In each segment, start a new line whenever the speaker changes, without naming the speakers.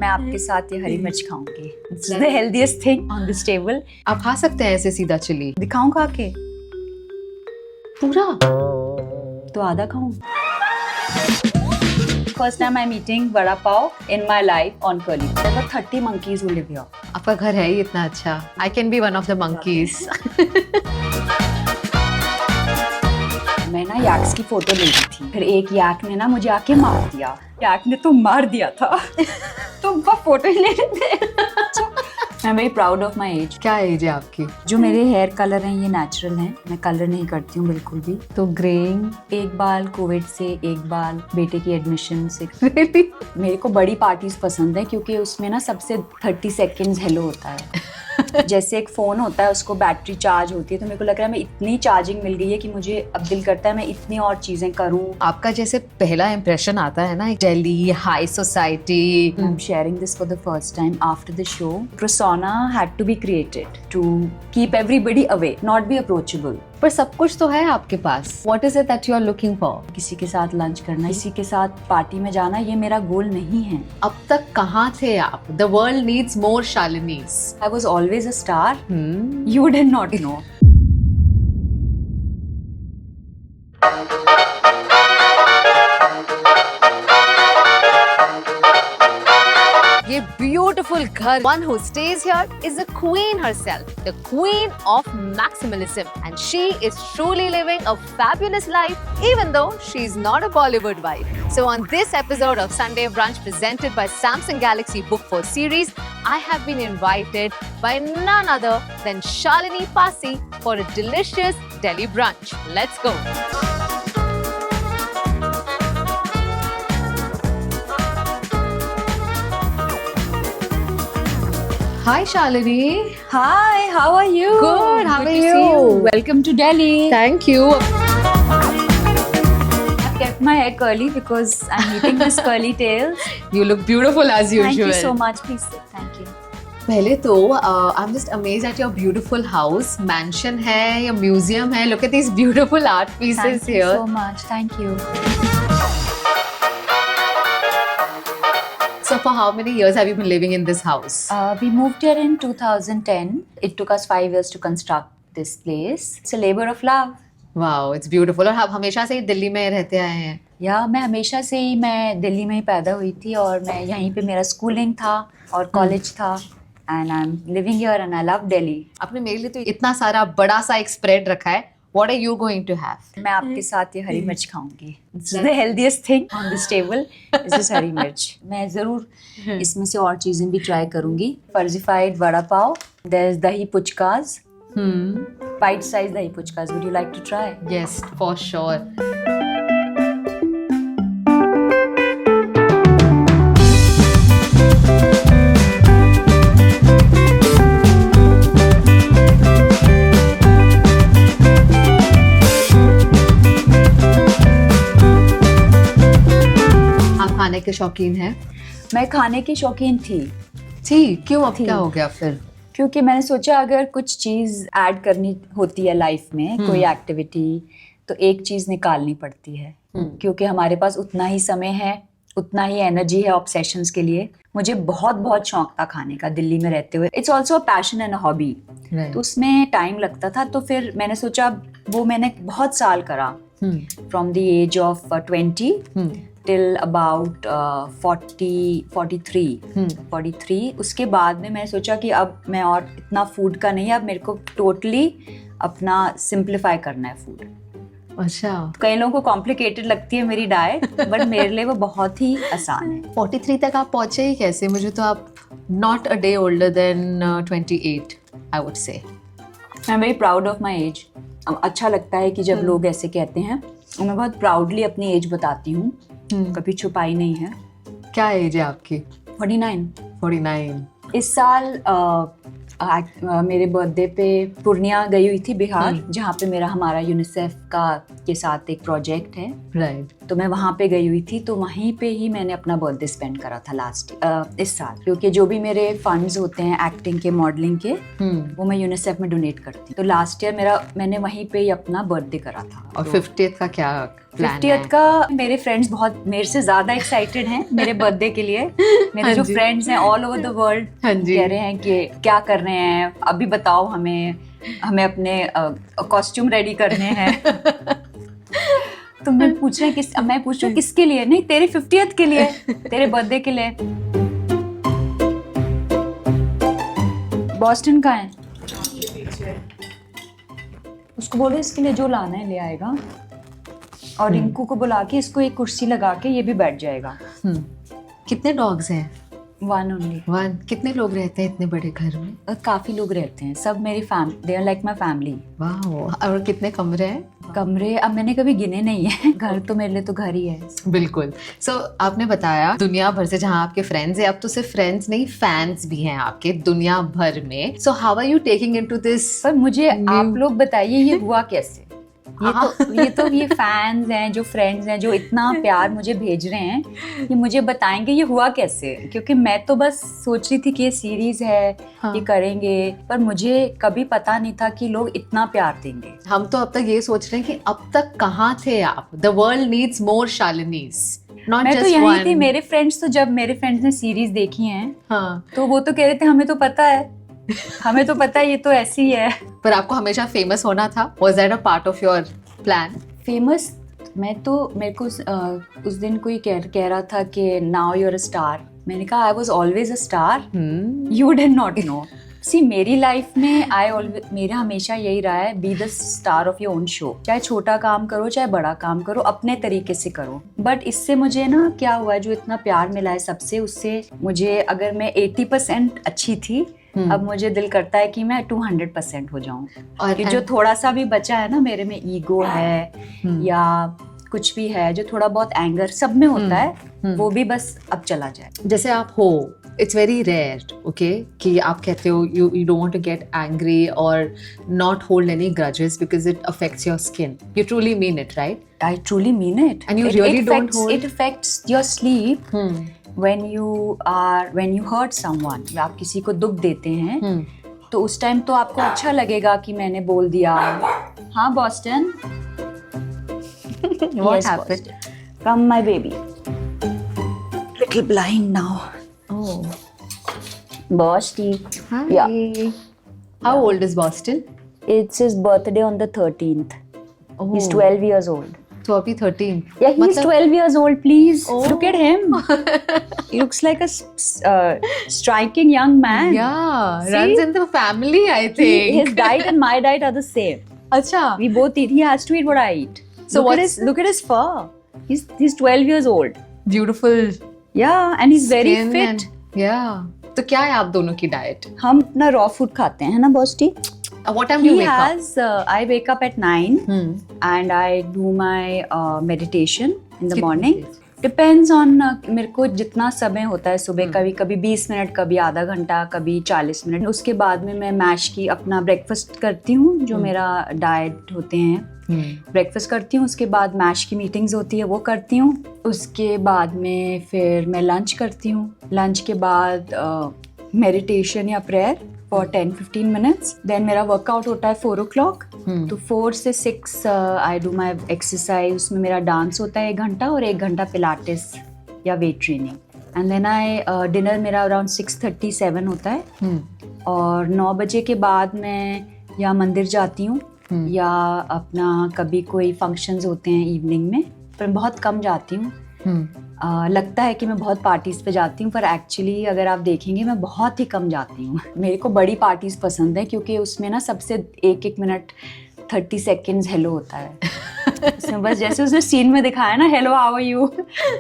मैं आपके साथ ये हरी मिर्च खाऊंगी। It's the healthiest thing on this table.
आप खा सकते हैं ऐसे सीधा चिली
दिखाऊं खा के?
पूरा?
तो आधा खाऊं? First time I'm eating vada pav in my life on Curly. There were 30 monkeys who live here.
आपका घर है ही इतना अच्छा। I can be one of the monkeys.
मैं ना याक्स की फोटो ले रही थी, फिर एक याक ने ना मुझे आके मार दिया। याक ने तो मार दिया था। तुम का फोटो ही ले रहे थे। मैं very proud of my age.
क्या एज है आपकी?
जो मेरे हेयर कलर हैं ये नेचुरल हैं, मैं कलर नहीं करती हूँ बिल्कुल भी।
तो ग्रेइंग?
एक बाल कोविड से, एक बाल बेटे की एडमिशन से।
Really?
मेरे को बड़ी पार्टीज पसंद है क्योंकि उसमें ना सबसे 30 सेकेंड्स हेलो होता है। जैसे एक फोन होता है उसको बैटरी चार्ज होती है, तो मेरे को लग रहा है मैं इतनी चार्जिंग मिल गई है कि मुझे अब दिल करता है मैं इतनी और चीजें करूं।
आपका जैसे पहला इम्प्रेशन आता है ना, Delhi high society.
I am sharing this for the first time after the show. persona had to be created to keep everybody away, not be approachable.
पर सब कुछ तो है आपके पास। What is it that you are looking for?
किसी के साथ lunch करना, किसी के साथ पार्टी में जाना, ये मेरा गोल नहीं है।
अब तक कहाँ थे आप? The world needs more Shalinis.
I was always a star. You did not know.
ये beautiful घर, one who stays here is the queen herself, the queen of maximalism, and she is truly living a fabulous life even though she's not a Bollywood wife. So on this episode of Sunday Brunch presented by Samsung Galaxy Book 4 series, I have been invited by none other than Shalini Pasi for a delicious Delhi brunch. Let's go. Hi Shalini.
Hi, how are you?
Good, how
Good
are
to
you?
see you? Welcome to Delhi.
Thank you.
I've kept my hair curly because I'm eating this curly tails.
You look beautiful as usual.
Thank you so much. Please sit. Thank you.
पहले तो I'm just amazed at your beautiful house. Mansion है या museum है? Look at these beautiful art pieces
Thank you
here.
so much. Thank you.
So for how many years have you been living in this house?
We moved here in 2010. It took us 5 years to construct this place. It's a labor of love.
Wow, it's beautiful. और आप हमेशा से ही दिल्ली में रहते आए हैं?
या मैं हमेशा से ही मैं दिल्ली में ही पैदा हुई थी और मैं यहीं पे मेरा स्कूलिंग था और कॉलेज था। And I'm living here and I love Delhi.
आपने मेरे लिए तो इतना सारा बड़ा सा एक स्प्रेड रखा है. What are you going to have?
मैं आपके साथ ये हरी मिर्च खाऊंगी। It's the healthiest thing on this table is this हरी मिर्च। मैं ज़रूर इसमें से और चीज़ें भी ट्राई करूंगी। Farzified vada pav. There's dahi puchkas. Bite-sized dahi puchkas. Would you like to try?
Yes, for sure. खाने के शौकीन है?
मैं खाने की शौकीन थी।
क्यों? अब क्या हो गया फिर?
क्योंकि मैंने सोचा अगर कुछ चीज़ ऐड करनी होती है लाइफ में, कोई एक्टिविटी, तो एक चीज़ निकालनी पड़ती है। क्योंकि हमारे पास उतना ही समय है, उतना ही एनर्जी है ऑब्सेशंस के लिए। मुझे बहुत बहुत शौक था खाने का दिल्ली में रहते हुए। It's also a passion and a hobby. तो उसमें टाइम लगता था, तो फिर मैंने सोचा वो मैंने बहुत साल करा, from the age of 20 till about 43। उसके बाद में मैंने सोचा कि अब मैं और इतना फूड का नहीं है, अब मेरे को टोटली अपना सिंप्लीफाई करना है फूड।
अच्छा।
कई लोगों को कॉम्प्लिकेटेड लगती है मेरी डाइट, बट मेरे लिए वो बहुत ही आसान है।
43 तक आप पहुंचे ही कैसे? मुझे तो आप not a day older than 28 I would say.
I am very proud of my age. अच्छा लगता है कि जब लोग ऐसे कहते हैं, और मैं बहुत प्राउडली अपनी एज बताती हूँ, कभी छुपाई नहीं है।
क्या एज है आपकी?
49। इस साल मेरे बर्थडे पे पूर्णिया गई हुई थी बिहार, जहाँ पे हमारा यूनिसेफ का के साथ एक प्रोजेक्ट है,
राइट।
तो मैं वहाँ पे गई हुई थी, तो वहीं पे ही मैंने अपना बर्थडे स्पेंड करा था इस साल, क्योंकि जो भी मेरे फंड्स होते हैं एक्टिंग के, मॉडलिंग के, वो मैं यूनिसेफ में डोनेट करती हूँ। तो लास्ट ईयर मैंने वहीं पे ही अपना बर्थडे करा था।
और 50th का क्या प्लान
50th का मेरे फ्रेंड्स बहुत मेरे से ज्यादा एक्साइटेड हैं मेरे बर्थडे के लिए। मेरे जो फ्रेंड्स हैं ऑल ओवर द वर्ल्ड कह रहे हैं कि क्या कर रहे हैं अभी बताओ, हमें अपने कॉस्ट्यूम रेडी करने हैं। तो मैं पूछ रही हूँ किसके लिए? नहीं, तेरे 50th के लिए, तेरे बर्थडे के लिए। बॉस्टन का है, उसको बोलो इसके लिए जो लाना है ले आएगा, और रिंकू को बुला के इसको एक कुर्सी लगा के ये भी बैठ जाएगा।
कितने डॉग्स हैं?
One only.
वन। कितने लोग रहते हैं इतने बड़े घर में?
काफी लोग रहते हैं, सब मेरी they are like my family.
वाह। और कितने कमरे हैं?
कमरे अब मैंने कभी गिने नहीं है। घर तो मेरे लिए तो घर ही है।
बिल्कुल। आपने बताया दुनिया भर से जहाँ आपके फ्रेंड्स हैं, अब तो सिर्फ फ्रेंड्स नहीं फैंस भी हैं आपके दुनिया भर में। So how are you taking into this?
पर मुझे आप लोग बताइए ये हुआ कैसे? ये फैंस हैं, जो फ्रेंड्स हैं, जो इतना प्यार मुझे भेज रहे हैं, ये मुझे बताएंगे ये हुआ कैसे? क्योंकि मैं तो बस सोच रही थी कि ये सीरीज है, ये करेंगे, पर मुझे कभी पता नहीं था कि लोग इतना प्यार देंगे।
हम तो अब तक ये सोच रहे हैं कि अब तक कहाँ थे आप? The world needs more Shalini's.
मैं तो यही थी। मेरे फ्रेंड्स तो जब मेरे फ्रेंड्स ने सीरीज देखी हैं, तो वो तो कह रहे थे हमें तो पता है, हमें तो पता है, ये तो ऐसी है।
पर आपको हमेशा फेमस होना था? Was that a part of your plan?
Famous मेरे को उस दिन कोई कह रहा था कि now you are a star. मैंने कहा I was always a star, you did not know. See मेरी लाइफ में मेरा हमेशा यही रहा है, be the star of your own show. चाहे छोटा काम करो चाहे बड़ा काम करो, अपने तरीके से करो। बट इससे मुझे ना क्या हुआ है, जो इतना प्यार मिला है सबसे, उससे मुझे, अगर मैं 80% अच्छी थी, अब मुझे दिल करता है कि मैं 200% हो जाऊं। और जो थोड़ा सा भी बचा है ना मेरे में, ईगो है या कुछ भी है, जो थोड़ा बहुत एंगर सब में होता है, वो भी बस अब चला जाए।
जैसे आप हो, इट्स वेरी रेयर, ओके, कि आप कहते हो you don't want to get angry और not hold any grudges because it affects your skin. You truly mean it, right?
I truly mean it.
And you really don't hold.
It affects your sleep when you hurt someone. आप किसी को दुख देते हैं, तो उस time तो आपको अच्छा लगेगा कि मैंने बोल दिया। हाँ Boston,
What happened?
Come my baby. Little blind now.
Oh.
Bosti.
Hi.
Yeah.
How old is Boston?
It's his birthday on the 13th.
Oh.
He's 12 years old.
So अभी 13.
Yeah, he's 12 years old, please.
Oh.
Look at him. He looks like a striking young man.
Yeah,
See?
runs in the family, I think.
His diet and my diet are the same.
Acha.
We both eat. He has to eat what I eat.
So
look at his fur. He's 12 years old.
Beautiful.
Yeah, and he's very
skin
fit.
And, yeah. तो क्या है आप दोनों की diet?
हम अपना raw food खाते हैं, है ना बॉस्टी?
What time do you wake
up? I wake up at 9 and I do my meditation in the morning. Depends on मेरे को जितना समय होता है सुबह, कभी कभी 20 मिनट, कभी आधा घंटा, कभी 40 मिनट। उसके बाद में मैं मैश की अपना ब्रेकफास्ट करती हूँ, जो मेरा डाइट होते हैं। ब्रेकफास्ट करती हूँ, उसके बाद मैश की मीटिंग्स होती है, वो करती हूँ। उसके बाद में फिर मैं लंच करती हूँ। लंच के बाद मेडिटेशन या प्रेयर for 10-15 minutes. Then मेरा वर्कआउट होता है 4 o'clock. तो 4 से 6 I do my exercise. उसमें मेरा डांस होता है 1 घंटा और 1 घंटा पिलाटेस या weight training. And then I dinner मेरा अराउंड 6:37 होता है. और 9 बजे के बाद मैं या मंदिर जाती हूँ या अपना कभी कोई फंक्शंस होते हैं इवनिंग में, पर बहुत कम जाती हूँ. लगता है कि मैं बहुत पार्टीज पे जाती हूँ, पर एक्चुअली अगर आप देखेंगे मैं बहुत ही कम जाती हूँ. मेरे को बड़ी पार्टीज पसंद है क्योंकि उसमें ना सबसे 1-1 मिनट 30 सेकेंड्स हेलो होता है. उसमें बस जैसे उसने सीन में दिखाया ना, hello how are you,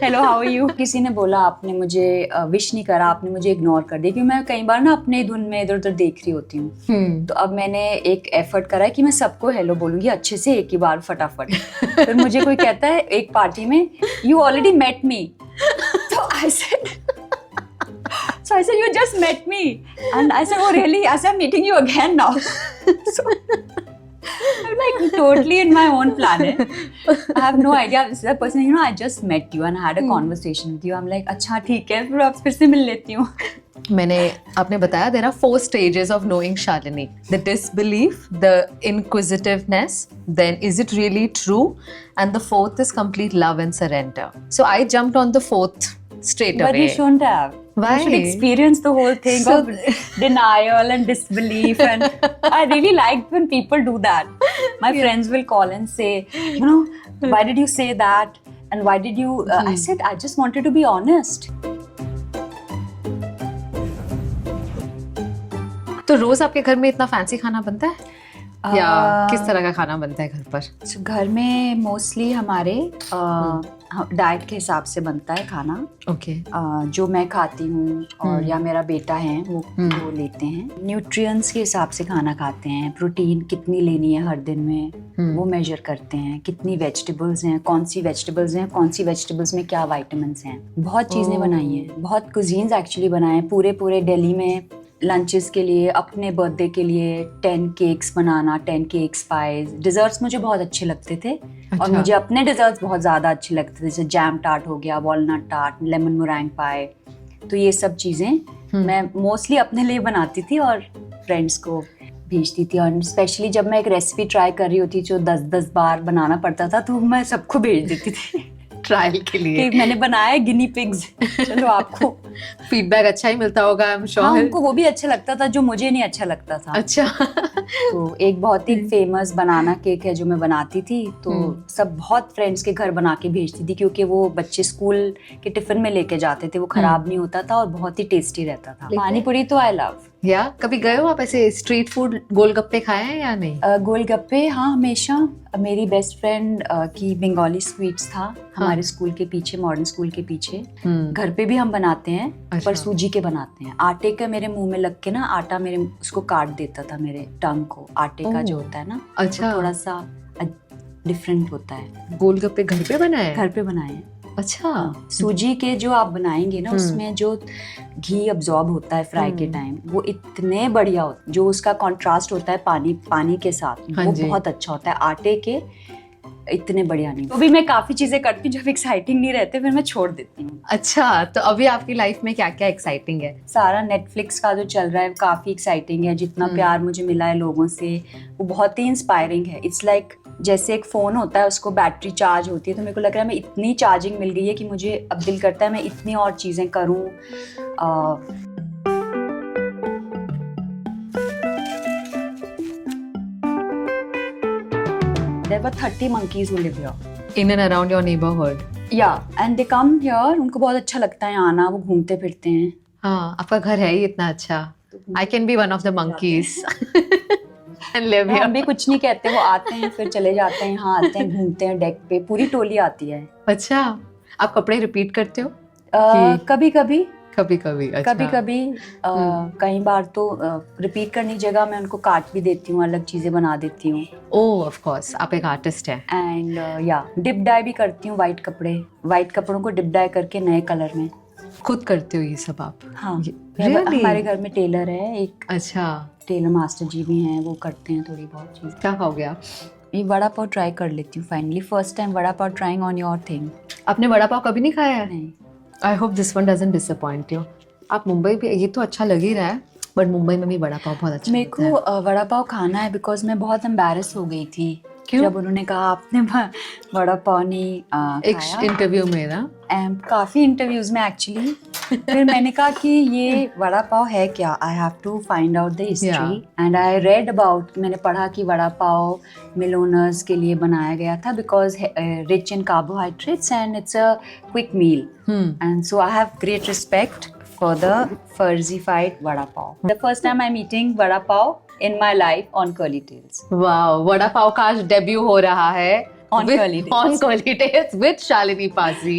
hello how are you. किसी ने बोला आपने मुझे विश नहीं करा, आपने मुझे इग्नोर कर दिया, क्योंकि मैं कई बार ना अपने धुन में इधर उधर देख रही होती हूँ. तो अब मैंने एक एफर्ट करा है कि मैं सबको हेलो बोलूंगी अच्छे से एक ही बार फटाफट. फिर मुझे कोई कहता है एक पार्टी में, यू ऑलरेडी मेट मी. तो आई said you just met me, and I said oh really? I said I'm meeting you again now. So I'm like like totally in my own planet. I have no idea. This is a person, you know, I just met you and I had a conversation with you. I'm like, अच्छा ठीक है, फिर आप फिर से मिल लेती हूँ.
आपने बताया there are 4 stages of knowing Shalini. The disbelief, the inquisitiveness, then is it really true? And the 4th is complete love and surrender. So I jumped on the 4th straight
But
away.
you shouldn't have.
Why?
You should experience the whole thing of denial and disbelief. And I really like when people do that. My friends will call and say, you know, why did you say that? And why did you... I said, I just wanted to be honest.
तो रोज आपके घर में इतना fancy खाना बनता है या किस तरह का खाना बनता है घर पर?
So, घर में मोस्टली हमारे डाइट के हिसाब से बनता है खाना.
ओके.
जो मैं खाती हूँ और या मेरा बेटा है वो लेते हैं. न्यूट्रिएंट्स के हिसाब से खाना खाते हैं. प्रोटीन कितनी लेनी है हर दिन में वो मेजर करते हैं. कितनी वेजिटेबल्स हैं, कौन सी वेजिटेबल्स हैं, कौन सी वेजिटेबल्स में क्या विटामिन्स हैं. बहुत चीज़ें बनाई हैं, बहुत कुजीन्स एक्चुअली बनाए हैं. पूरे दिल्ली में लंचेस के लिए, अपने बर्थडे के लिए 10 केक्स बनाना, 10 केक्स पाइज. डिजर्ट्स मुझे बहुत अच्छे लगते थे. अच्छा. और मुझे अपने डिजर्ट्स बहुत ज़्यादा अच्छे लगते थे, जैसे जैम टार्ट हो गया, वॉलनट टार्ट, लेमन मोरैंग पाई. तो ये सब चीज़ें मैं मोस्टली अपने लिए बनाती थी और फ्रेंड्स को भेजती थी. और स्पेशली जब मैं एक रेसिपी ट्राई कर रही होती जो 10 बार बनाना पड़ता था तो मैं सबको भेज देती थी
ट्रायल के लिए
कि मैंने बनाया गिनी पिग्स, चलो आपको
फीडबैक अच्छा ही मिलता होगा. I am sure.
हाँ, उनको वो भी अच्छा लगता था जो मुझे नहीं अच्छा लगता था.
अच्छा.
तो एक बहुत ही फेमस बनाना केक है जो मैं बनाती थी, तो सब बहुत फ्रेंड्स के घर बना के भेजती थी क्योंकि वो बच्चे स्कूल के टिफिन में लेके जाते थे. वो खराब नहीं होता था और बहुत ही टेस्टी रहता था. पानी पूरी तो आई लव.
या कभी गए हो आप ऐसे स्ट्रीट फूड गोलगप्पे खाए हैं या नहीं?
गोलगप्पे हाँ, हमेशा. मेरी बेस्ट फ्रेंड की बंगाली स्वीट्स था हमारे स्कूल के पीछे, मॉडर्न स्कूल के पीछे. घर पे भी हम बनाते हैं.
अच्छा.
पर सूजी के बनाते हैं. आटे का मेरे मुंह में लग के ना आटा मेरे उसको काट देता था, मेरे टंग को. आटे का जो होता है ना,
अच्छा,
थोड़ा सा डिफरेंट होता है.
गोलगप्पे घर पे बनाए?
घर पे बनाए हैं.
अच्छा.
सूजी के जो आप बनाएंगे ना उसमें जो घी अब्जॉर्ब होता है फ्राई के टाइम, वो इतने बढ़िया होता है. जो उसका कंट्रास्ट होता है पानी के साथ, वो बहुत अच्छा होता है. आटे के इतने बढ़िया नहीं. तो भी मैं काफी चीजें करती हूँ जब एक्साइटिंग नहीं रहते फिर मैं छोड़ देती हूँ.
अच्छा, तो अभी आपकी लाइफ में क्या क्या एक्साइटिंग है?
सारा नेटफ्लिक्स का जो चल रहा है काफी एक्साइटिंग है. जितना प्यार मुझे मिला है लोगों से वो बहुत ही इंस्पायरिंग है. इट्स लाइक जैसे एक फोन होता है उसको बैटरी चार्ज होती है, तो मेरे को लग रहा है मैं इतनी चार्जिंग मिल गई है कि मुझे अब दिल करता है मैं इतनी और चीजें करूँ. There were 30 monkeys who live here.
In and around your neighborhood.
Yeah, and they come here. उनको बहुत अच्छा लगता है आना, वो घूमते फिरते हैं.
हाँ, आपका घर है ही इतना अच्छा. I can be one of the monkeys and live here.
हम भी कुछ नहीं कहते, वो आते हैं फिर चले जाते हैं. यहाँ आते हैं, घूमते हैं डेक पे. पूरी टोली आती है.
अच्छा, आप कपड़े रिपीट करते हो?
कभी कभी.
अच्छा.
कभी कई बार तो रिपीट करने की जगह मैं उनको काट भी देती हूँ, अलग चीजें बना देती हूँ.
ओह, ऑफ कोर्स, आप एक आर्टिस्ट हैं.
एंड या डिप डाई भी करती हूँ. वाइट कपड़ों को डिप डाई करके नए कलर में.
खुद करते हो ये सब आप?
हाँ,
really?
हमारे घर में टेलर है एक.
अच्छा.
टेलर मास्टर जी भी हैं, वो करते हैं थोड़ी बहुत चीज़.
क्या खाओगे आप?
ये वड़ा पाव ट्राई कर लेती हूँ finally. First time vada pav trying on your thing.
आपने वड़ा पाव कभी नहीं खाया है?
नहीं.
I hope this one doesn't disappoint you. आप मुंबई भी, ये तो अच्छा लग ही रहा है, बट मुंबई में भी वड़ा पाव बहुत अच्छा
मेरे को वड़ा पाव खाना है बिकॉज मैं बहुत एम्बैरेस हो गई थी.
क्यों?
जब उन्होंने कहा आपने वड़ा पाव नहीं
एक इंटरव्यू में ना,
काफ़ी इंटरव्यूज में एक्चुअली. फिर मैंने कहा कि ये वड़ा पाव है क्या. I have to find out the history and I read about. मैंने पढ़ा कि वड़ा पाव मिल ओनर्स के लिए बनाया गया था because rich in carbohydrates and it's a quick meal. And so I have great respect for the Farzified Vada Pav. The first time I'm eating Vada Pav in my life on Curly Tails.
Wow, Vada Pav का आज debut हो रहा है
on Curly Tails.
On Curly Tails with Shalini Pazi.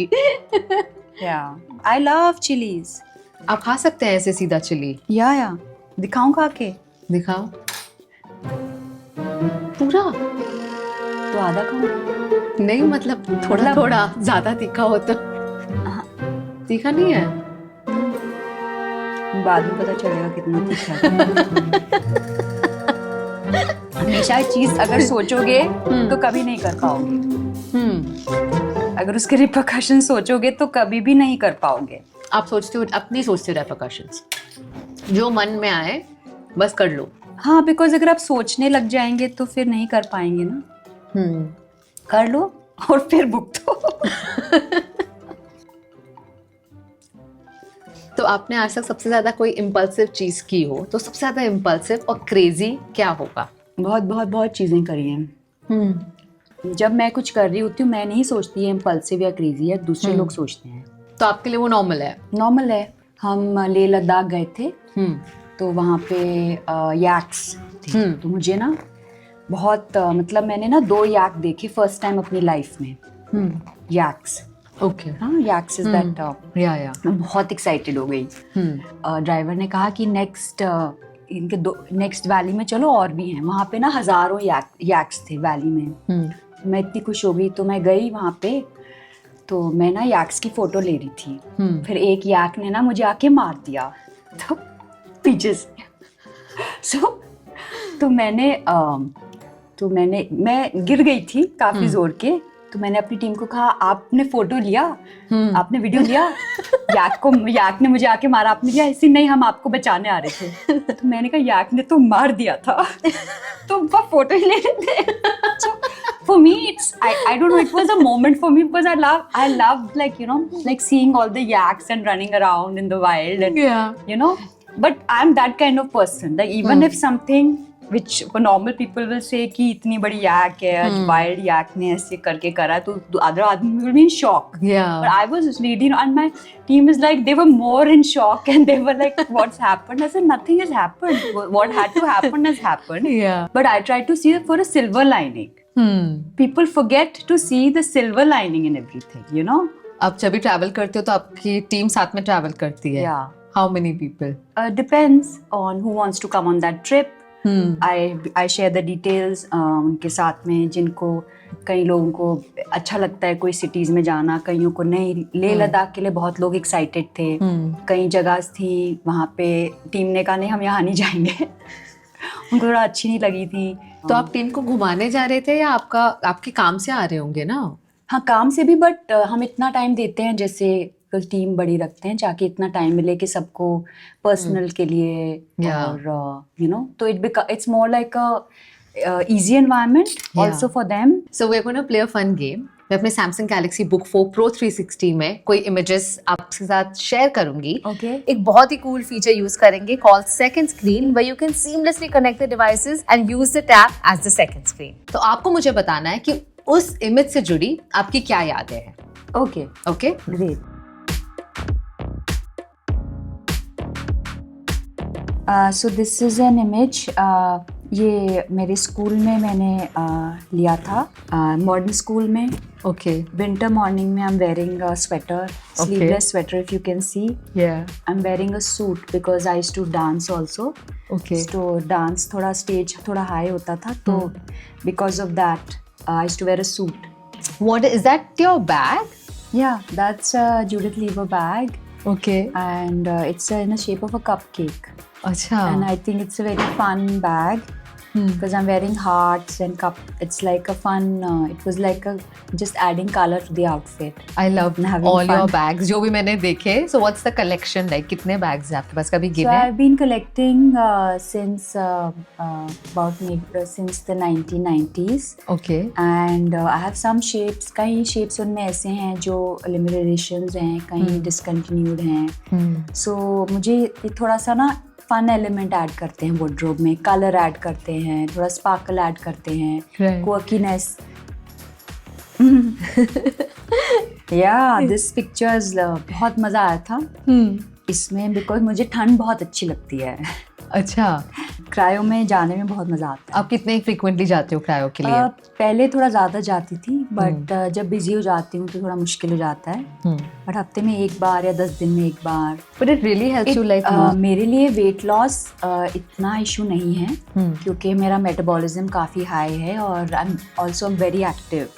Yeah, I love chilies.
आप खा सकते हैं ऐसे सीधा चिली?
या दिखाऊं खा के?
दिखाओ. पूरा?
तो आधा खाऊं?
नहीं, मतलब थोड़ा ज्यादा तीखा हो तो. तीखा नहीं है?
बाद में पता चलेगा कितना तीखा है. हमेशा चीज अगर सोचोगे तो कभी नहीं कर पाओगे, अगर उसके रिपरकशन सोचोगे तो कभी भी नहीं कर पाओगे।
आप सोचते हो, अपनी सोचते हो रेपरकशंस, जो मन में आए बस कर लो।
हाँ, बिकॉज अगर आप सोचने लग जाएंगे तो फिर नहीं कर पाएंगे ना। कर लो और फिर भुगतो।
तो आपने आज तक सबसे ज्यादा कोई इम्पल्सिव चीज की हो, तो सबसे ज्यादा इम्पल्सिव और क्रेजी क्या होगा?
बहुत बहुत बहुत चीजें करी हैं। जब मैं कुछ कर रही होती हूँ मैं नहीं सोचती है इम्पल्सिव या क्रेजी है, दूसरे लोग सोचते हैं।
तो आपके लिए वो नॉर्मल है?
नॉर्मल है। हम लेह लद्दाख गए थे, तो वहाँ पे याक्स थे। तो मुझे ना बहुत मतलब मैंने ना 2 याक देखे फर्स्ट टाइम अपनी लाइफ में। याक्स,
ओके।
हाँ, याक्स इज दैट।
या
मैं बहुत एक्साइटेड हो गई। ड्राइवर ने कहा कि नेक्स्ट वैली में चलो, और भी हैं वहाँ पे ना, हजारों याक्स थे वैली में। मैं इतनी खुश हो गई तो मैं गई वहाँ पे, तो मैं ना याक्स की फोटो ले रही थी। फिर एक याक ने ना मुझे आके मार दिया तो पीछे से। तो मैं गिर गई थी काफी जोर के। तो मैंने अपनी टीम को कहा, आपने फोटो लिया, आपने वीडियो लिया? याक ने मुझे आके मारा, आपने लिया? ऐसे नहीं, हम आपको बचाने आ रहे थे। तो मैंने कहा, याक ने तो मार दिया था तो वो फोटो ही ले रहे थे। For me, I don't know, it was a moment for me because I love like seeing all the yaks and running around in the wild and but I'm that kind of person, like even if something which normal people will say कि इतनी बड़ी yak है, wild yak ने ऐसे करके करा, तो other आदमी will be in shock. But I was really, and my team is like, they were more in shock and they were like, what's happened? I said, nothing has happened. What had to happen has happened. But I tried to see it for a silver lining. People forget to see the silver lining in everything,
आप जब भी travel करते हो तो आपकी team साथ में travel करती है?
Yeah.
How many people?
Depends on who wants to come on that trip. I share the details उनके साथ में, जिनको कई लोगों को अच्छा लगता है कोई सिटीज में जाना, कईयों को नहीं। लेह लद्दाख के लिए बहुत लोग एक्साइटेड थे। कई जगह थी वहाँ पे टीम ने कहा नहीं, हम यहाँ नहीं जाएंगे। उनको थोड़ा अच्छी नहीं लगी थी।
तो आप टीम को घुमाने जा रहे थे या आपके काम से आ रहे होंगे ना?
हाँ, काम से भी, बट हम इतना टाइम देते हैं, जैसे टीम बड़ी रखते हैं, जाके इतना टाइम मिले कि सबको पर्सनल के लिए और तो it's more like a easy environment also for them.
So we're going to play a fun game. मैं अपने Samsung Galaxy Book 4 Pro 360 में कोई images आपके साथ शेयर करूंगी।
Okay.
एक बहुत ही cool feature यूज करेंगे called second screen, where you can seamlessly connect the devices and use the tab as the second screen. तो आपको मुझे बताना है कि उस image से जुड़ी आपकी क्या यादें हैं।
Okay.
Okay?
Great. So this is an image. ये मेरे स्कूल में मैंने लिया था, मॉडर्न स्कूल में।
Okay.
Winter morning में I'm wearing a sweater, sleeveless sweater if you can see.
Yeah.
I'm wearing a suit because I used to dance also.
Okay.
तो dance थोड़ा स्टेज थोड़ा हाई होता था, तो because of that I used to wear a suit.
What is that? Your bag?
Yeah, that's a Judith Leiber bag.
Okay.
And it's in the shape of a cupcake.
अच्छा.
And I think it's a very fun bag because I'm wearing hearts and cup. It's like a fun. It was like just adding color to the outfit.
I love
having
all
fun.
your bags. जो भी मैंने देखे. So what's the collection like? कितने bags हैं आपके पास? कभी
So
गिने?
I've been collecting since since the 1990s.
Okay.
And I have some shapes. कई shapes उनमें ऐसे हैं जो limited editions हैं, कहीं discontinued हैं. So मुझे थोड़ा सा ना फन एलिमेंट ऐड करते हैं वार्डरोब में, कलर ऐड करते हैं, थोड़ा स्पार्कल ऐड करते हैं, क्वर्कीनेस। दिस पिक्चर्स बहुत मजा आया था इसमें, बिकॉज मुझे ठंड बहुत अच्छी लगती है।
अच्छा।
क्रायो में जाने में बहुत मजा आता है।
आप कितने फ्रीक्वेंटली जाते हो क्रायो के लिए?
पहले थोड़ा ज़्यादा जाती थी, बट जब बिजी हो जाती हूँ तो थोड़ा मुश्किल हो जाता है। बट हफ्ते में एक बार या 10 दिन में एक बार।
But it really helps you like?
मेरे लिए वेट लॉस इतना इशू नहीं है, क्योंकि मेरा मेटाबॉलिज्म काफ़ी हाई है और I am also very active.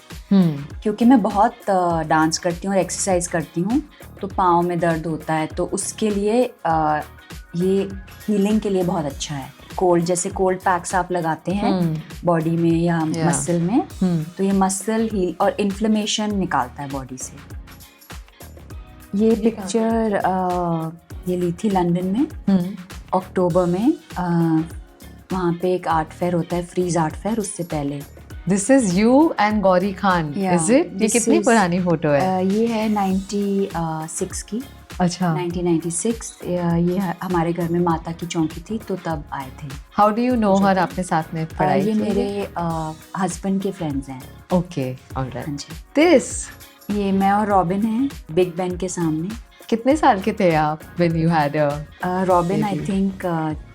क्योंकि मैं बहुत डांस करती हूँ और एक्सरसाइज करती हूँ, तो पाँव में दर्द होता है, तो उसके लिए ये हीलिंग के लिए बहुत अच्छा है। कोल्ड, जैसे कोल्ड पैक्स आप लगाते हैं बॉडी में या मसल में, तो ये मसल हील और इन्फ्लेमेशन निकालता है बॉडी से। ये पिक्चर ये ली थी लंदन में अक्टूबर में। वहाँ पे एक आर्ट फेयर होता है, फ्रीज आर्ट फेयर, उससे पहले।
This is you and Gauri Khan, is it? ये कितनी पुरानी फोटो है?
ये है 96 की।
अच्छा,
1996। ये हमारे घर में माता की चौकी थी, तो तब आए थे।
हाउ डू यू नो हर? आपने साथ में पढ़ाई
ये
की?
मेरे हस्बैंड के फ्रेंड्स हैं।
Okay, alright.
हाँ जी।
दिस,
ये मैं और रॉबिन हैं बिग बेन के सामने।
कितने साल के थे आप when you had a
robin I
baby?
Think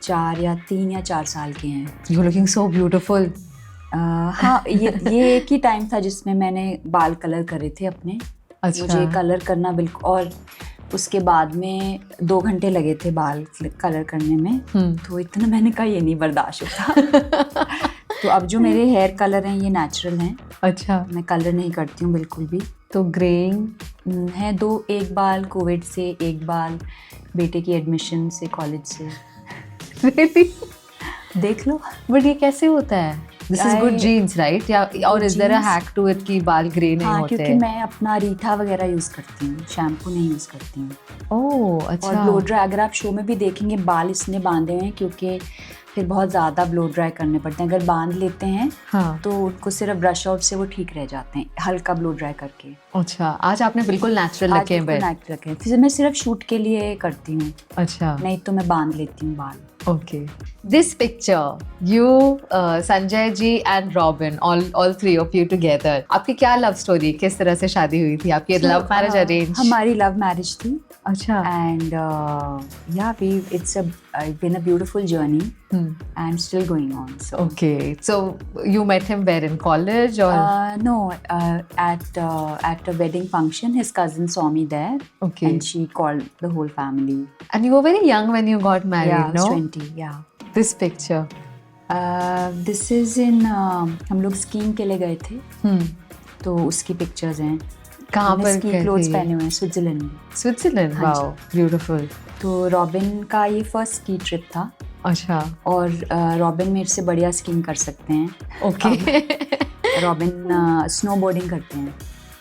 3 या 4 साल के हैं।
You're looking so beautiful.
हाँ, ये एक ही टाइम था जिसमें मैंने बाल कलर करे थे अपने।
अच्छा।
मुझे कलर करना बिल्कुल, और उसके बाद में 2 घंटे लगे थे बाल कलर करने में। तो इतना मैंने कहा ये नहीं बर्दाश्त होता। तो अब जो मेरे हेयर कलर हैं ये नेचुरल हैं।
अच्छा,
मैं कलर नहीं करती हूँ बिल्कुल भी।
तो ग्रेइंग
है एक बाल कोविड से, एक बाल बेटे की एडमिशन से, कॉलेज से।
really?
देख लो।
बट ये कैसे होता है? This is good genes, right? या और is there a hack to it कि बाल ग्रे नहीं
हाँ,
होते?
क्योंकि मैं अपना रीठा वगैरह यूज करती हूँ, शैम्पू नहीं यूज करती हूँ।
ओह, अच्छा।
और ब्लो ड्राई, अगर आप शो में भी देखेंगे बाल इसने बांधे हुए हैं, क्योंकि फिर बहुत ज़्यादा ब्लो ड्राई करने पड़ते हैं। अगर बांध लेते हैं
हाँ,
तो उनको सिर्फ ब्रश आउट से वो ठीक रह जाते हैं, हल्का ब्लो ड्राई करके।
अच्छा। आज आपने बिल्कुल नेचुरल रखे हैं बाल?
नेचुरल रखे हैं। फिर मैं सिर्फ शूट के लिए करती हूँ,
अच्छा,
नहीं तो मैं बांध लेती हूँ बाल।
okay. This picture, you, Sanjay ji and Robin, all three of you together. आपकी क्या लव स्टोरी, किस तरह से शादी हुई थी आपकी? Love marriage, arrange?
हमारी लव मैरिज थी।
अच्छा।
And yeah, it's been a beautiful journey and still going on. So
Okay, so you met him where, in college or?
no, at a wedding function, his cousin saw me there.
Okay.
And she called the whole family.
And you were very young when you got married,
Yeah, I was
no?
20. Yeah.
This picture.
This is in हम लोग skiing के लिए गए थे, तो उसकी pictures हैं।
कहाँ पर
स्की
गए
क्लोथ्स
थे?
पहने हुए हैं स्विट्जरलैंड में।
स्विट्जरलैंड,
हाँ जी।
Wow, beautiful.
तो रॉबिन का ये फर्स्ट स्की ट्रिप था,
अच्छा,
और रॉबिन मेरे से बढ़िया स्कीइंग कर सकते हैं।
ओके।
रॉबिन स्नोबोर्डिंग करते हैं।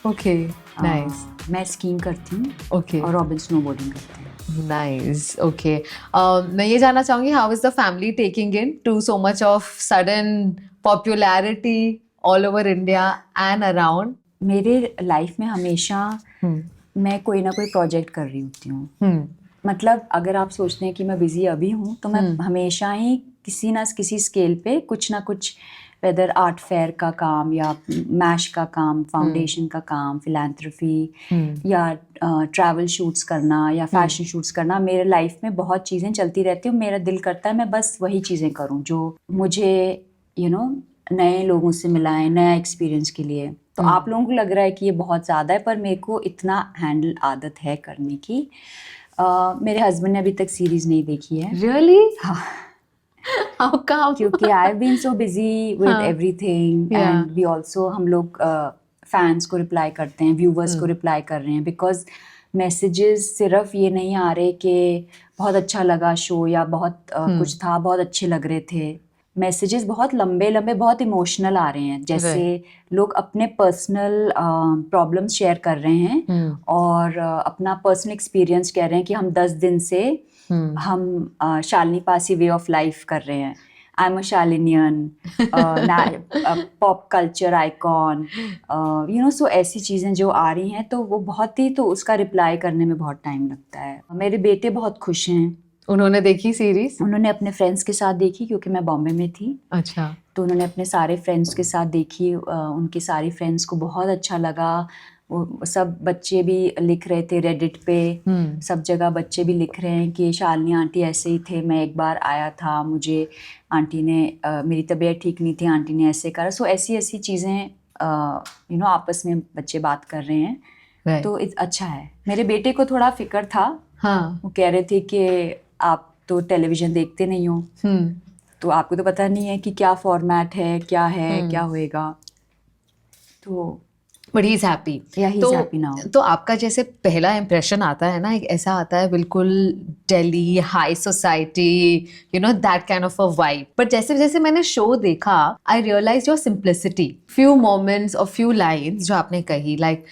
Okay, nice.
मैं स्कीइंग करती हूँ
ओके,
और रॉबिन स्नोबोर्डिंग करते हैं।
Nice, okay. मैं ये जानना चाहूंगी, how is the family taking in to so much of sudden popularity all over India and around?
मेरे लाइफ में हमेशा मैं कोई ना कोई प्रोजेक्ट कर रही होती हूँ। मतलब अगर आप सोचते हैं कि मैं बिजी अभी हूँ, तो मैं हमेशा ही किसी ना किसी स्केल पे कुछ ना कुछ, वेदर आर्ट फेयर का काम या मैश का काम, फाउंडेशन का काम, फिलैंथ्रोपी या ट्रैवल शूट्स करना या फैशन शूट्स करना, मेरे लाइफ में बहुत चीज़ें चलती रहती हैं। मेरा दिल करता है मैं बस वही चीज़ें करूँ जो मुझे नए लोगों से मिलाएं, नया एक्सपीरियंस के लिए। तो आप लोगों को लग रहा है कि ये बहुत ज़्यादा है, पर मेरे को इतना हैंडल आदत है करने की। मेरे हस्बैंड ने अभी तक सीरीज नहीं देखी है।
रियली?
हाँ,
हाउ कम?
क्योंकि I have been so busy with everything, and we also, हम लोग फैंस को रिप्लाई करते हैं, व्यूवर्स को रिप्लाई कर रहे हैं, बिकॉज मैसेजेस सिर्फ ये नहीं आ रहे कि बहुत अच्छा लगा शो या बहुत कुछ था, बहुत अच्छे लग रहे थे। मैसेजेस बहुत लंबे लंबे, बहुत इमोशनल आ रहे हैं, जैसे लोग अपने पर्सनल प्रॉब्लम्स शेयर कर रहे हैं और अपना पर्सनल एक्सपीरियंस कह रहे हैं कि हम 10 दिन से हम Shalini Passi way of life कर रहे हैं। I am a Shalinian, pop culture icon, so ऐसी चीज़ें जो आ रही हैं, तो वो बहुत ही, तो उसका रिप्लाई करने में बहुत टाइम लगता है। मेरे बेटे बहुत खुश हैं।
उन्होंने देखी सीरीज?
उन्होंने अपने फ्रेंड्स के साथ देखी, क्योंकि मैं बॉम्बे में थी।
अच्छा।
तो उन्होंने अपने सारे फ्रेंड्स के साथ देखी। उनकी सारी फ्रेंड्स को बहुत अच्छा लगा। वो सब बच्चे भी लिख रहे थे रेडिट पे, सब जगह बच्चे भी लिख रहे हैं कि शालिनी आंटी ऐसे ही थे, मैं एक बार आया था, मुझे आंटी ने मेरी तबीयत ठीक नहीं थी, आंटी ने ऐसे करा। सो ऐसी ऐसी चीज़ें आपस में बच्चे बात कर रहे हैं, तो अच्छा है। मेरे बेटे को थोड़ा फिक्र था।
हाँ।
वो कह रहे थे कि आप तो टेलीविज़न देखते नहीं हो, तो आपको तो पता नहीं है कि क्या फॉर्मेट है, क्या है, क्या होएगा। तो
but he is happy.
Yeah, he's happy now.
तो आपका जैसे पहला इम्प्रेशन आता है ना, एक ऐसा आता है बिल्कुल Delhi high society, you know that kind of a vibe. But जैसे जैसे मैंने शो देखा, I realize your simplicity. Few moments और फ्यू लाइन्स जो आपने कही, like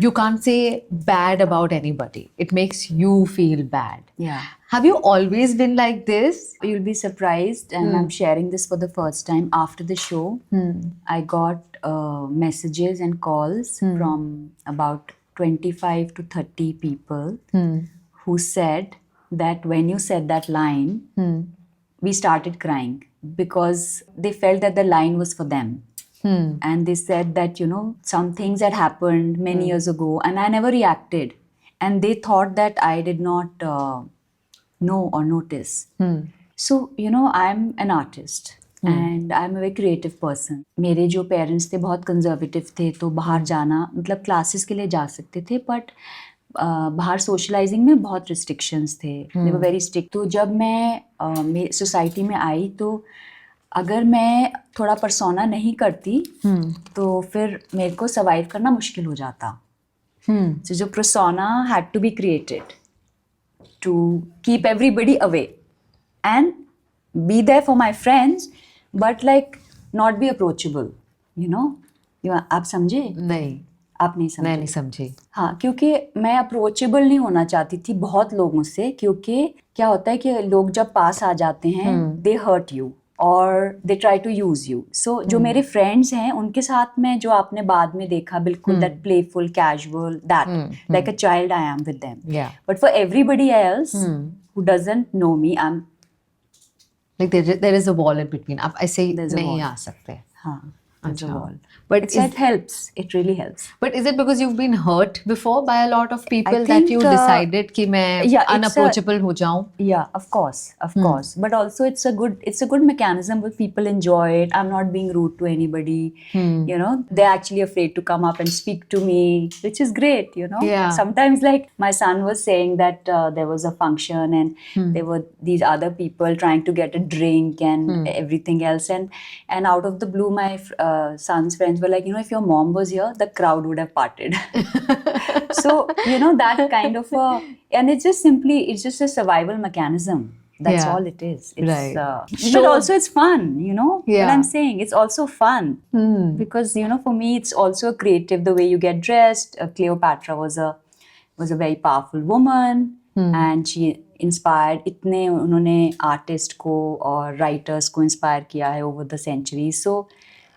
you can't say bad about anybody. It makes you feel bad.
Yeah.
Have you always been like this?
You'll be surprised, and I'm sharing this for the first time. After the show, I got messages and calls from about 25 to 30 people who said that when you said that line, we started crying because they felt that the line was for them. And they said that, you know, some things had happened many years ago and I never reacted. And they thought that I did not know or notice. So, you know, I'm an artist and I'm a very creative person. मेरे जो parents थे बहुत conservative थे, तो बाहर जाना मतलब classes के लिए जा सकते थे, but बाहर socializing में बहुत restrictions थे. They were very strict. तो जब मैं सोसाइटी में आई तो अगर मैं थोड़ा परसोना नहीं करती तो फिर मेरे को सर्वाइव करना मुश्किल हो जाता। So जो persona had to be created to keep everybody away and be there for my friends, but like not be approachable, you know? आप समझे?
नहीं,
आप नहीं समझे?
मैं नहीं समझी।
हाँ, क्योंकि मैं अप्रोचेबल नहीं होना चाहती थी बहुत लोगों से, क्योंकि क्या होता है कि लोग जब पास आ जाते हैं दे हर्ट यू और they try to use you. So जो मेरे फ्रेंड्स हैं उनके साथ में जो आपने बाद में देखा बिल्कुल that playful casual that like a child I am with them, but for everybody else who doesn't know me I am
like there is a wall in between. आप ऐसे नहीं आ सकते।
हाँ, there's a wall.
But
it helps. It really helps.
But is it because you've been hurt before by a lot of people
think,
that you decided कि मैं unapproachable हो जाऊँ?
Yeah, of course. But also it's a good mechanism where people enjoy it. I'm not being rude to anybody. You know, they're actually afraid to come up and speak to me, which is great. You know, sometimes like my son was saying that there was a function and there were these other people trying to get a drink and everything else, and out of the blue my son's friends were like, you know, if your mom was here, the crowd would have parted. So, you know, that kind of and it's just a survival mechanism. That's all it is. It's,
right.
But also it's fun, you know what I'm saying? It's also fun. Because, you know, for me, it's also creative, the way you get dressed. Cleopatra was a very powerful woman. And she inspired इतने उन्होंने artist को और writers को inspire किया है over the centuries. So,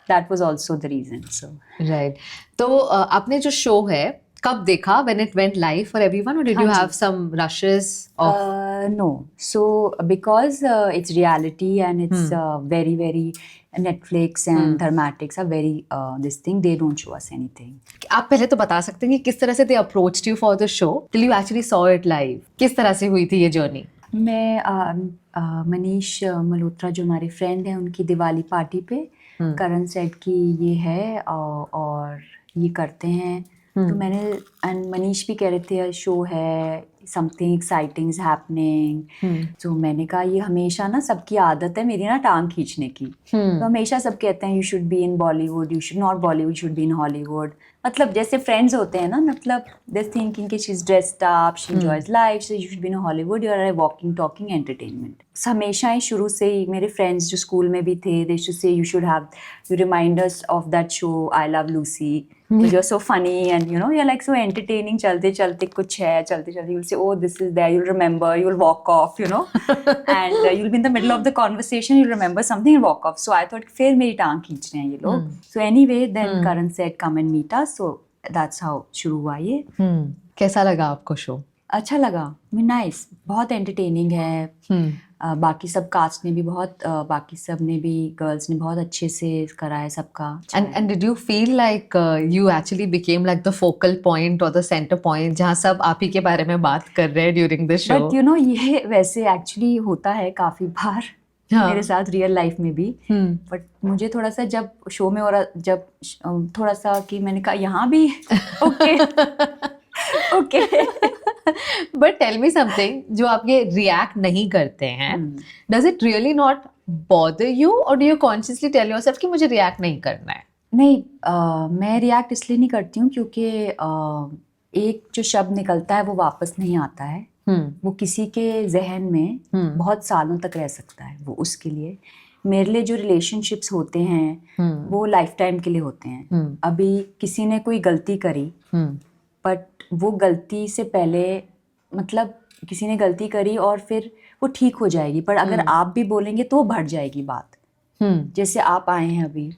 that was also the reason. So
right. तो आपने जो शो है कब देखा? When it went live for everyone, or did you have some rushes of?
No. So because it's reality and it's very very Netflix and Thermatics are very this thing, they don't show us anything.
आप पहले तो बता सकते हैं कि किस तरह से they approached you for the show till you actually saw it live. किस तरह से हुई थी ये जर्नी?
मैं मनीष मल्होत्रा जो हमारे फ्रेंड हैं उनकी दिवाली पार्टी पे करण सेट की ये है और ये करते हैं, तो मैंने एंड मनीष भी कह रहे थे शो है, समथिंग एक्साइटिंग इज हैपनिंग, तो मैंने कहा ये हमेशा ना सबकी आदत है मेरी ना टांग खींचने की, तो हमेशा सब कहते हैं you should be in Bollywood, you should not Bollywood, should be in Hollywood, मतलब जैसे फ्रेंड्स होते हैं ना, मतलब दे थिंकिंग कि she is dressed up, she enjoys life, so you should be in Hollywood, you are a walking talking entertainment. हमेशा ही शुरू से ही मेरे फ्रेंड्स जो स्कूल में भी थे, they should say you should have you remind us of that show I Love Lucy, you are so funny and you know you are like so entertaining, चलते चलते कुछ है, चलते चलते you will say oh this is there, you'll remember, you'll walk off, you know, and you'll be in the middle of the conversation, you'll remember something and walk off. So I thought फिर मेरी टांग खींच रहे हैं ये लोग. So anyway then Karan said come and meet us, so that's how शुरू हुआ ये.
कैसा लगा आपको शो?
अच्छा लगा, नाइस, बहुत एंटरटेनिंग है. बाकी सब कास्ट ने भी बहुत बाकी सब ने भी गर्ल्स ने बहुत अच्छे से करा है सबका.
And did you feel like you actually became like the focal point or the center point जहाँ सब आप ही के बारे में बात कर रहे हैं during the show?
But you know ये वैसे एक्चुअली होता है काफी बार मेरे साथ रियल लाइफ में भी, बट मुझे थोड़ा सा जब शो में और जब थोड़ा सा कि मैंने कहा यहाँ भी okay okay.
But tell me something, जो आप ये रिएक्ट नहीं करते हैं, does it really not bother you और do you consciously tell yourself कि मुझे रिएक्ट नहीं करना है?
नहीं, मैं रिएक्ट इसलिए नहीं करती हूँ क्योंकि एक जो शब्द निकलता है वो वापस नहीं आता है। वो किसी के जहन में बहुत सालों तक रह सकता है। वो उसके लिए, मेरे लिए जो रिलेशनशिप्स होते हैं वो लाइफ टाइम के लिए होते हैं। अभी किसी ने कोई गलती करी, बट वो गलती से पहले, मतलब किसी ने गलती करी और फिर वो ठीक हो जाएगी, पर अगर आप भी बोलेंगे तो वो बढ़ जाएगी बात। जैसे आप आए हैं अभी,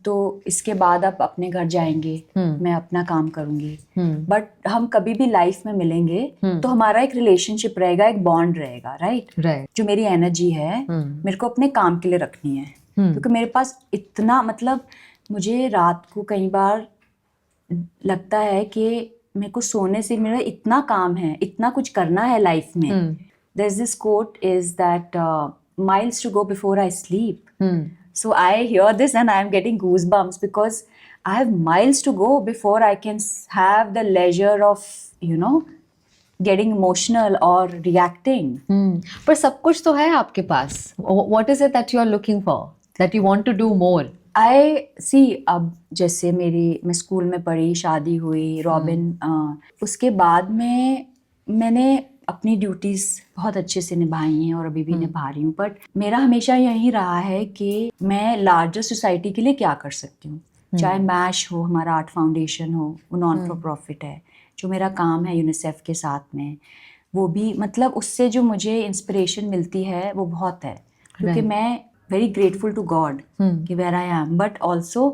तो इसके बाद आप अपने घर जाएंगे, मैं अपना काम करूंगी, बट हम कभी भी लाइफ में मिलेंगे तो हमारा एक रिलेशनशिप रहेगा, एक बॉन्ड रहेगा, राइट। जो मेरी एनर्जी है मेरे को अपने काम के लिए रखनी है, क्योंकि मेरे पास इतना, मतलब मुझे रात को कई बार लगता है कि मेरे को सोने से मेरा इतना काम है, इतना कुछ करना है लाइफ में। There's this quote is that miles to go before I sleep. So I hear this and I am getting goosebumps because I have miles to go before I can have the leisure of, getting emotional or reacting.
पर सब कुछ तो है आपके पास. What is it that you are looking for? That you want to do more?
I see, अब जैसे मैं school में पढ़ी, शादी हुई, रॉबिन, उसके बाद में मैंने अपनी ड्यूटीज बहुत अच्छे से निभाई हैं और अभी भी निभा रही हूँ। बट मेरा हमेशा यही रहा है कि मैं लार्जर सोसाइटी के लिए क्या कर सकती हूँ, चाहे मैश हो, हमारा आर्ट फाउंडेशन हो, वो नॉन फॉर प्रॉफिट है, जो मेरा काम है यूनिसेफ के साथ में, वो भी, मतलब उससे जो मुझे इंस्पिरेशन मिलती है वो बहुत है, क्योंकि मैं very grateful to God कि where I am, but also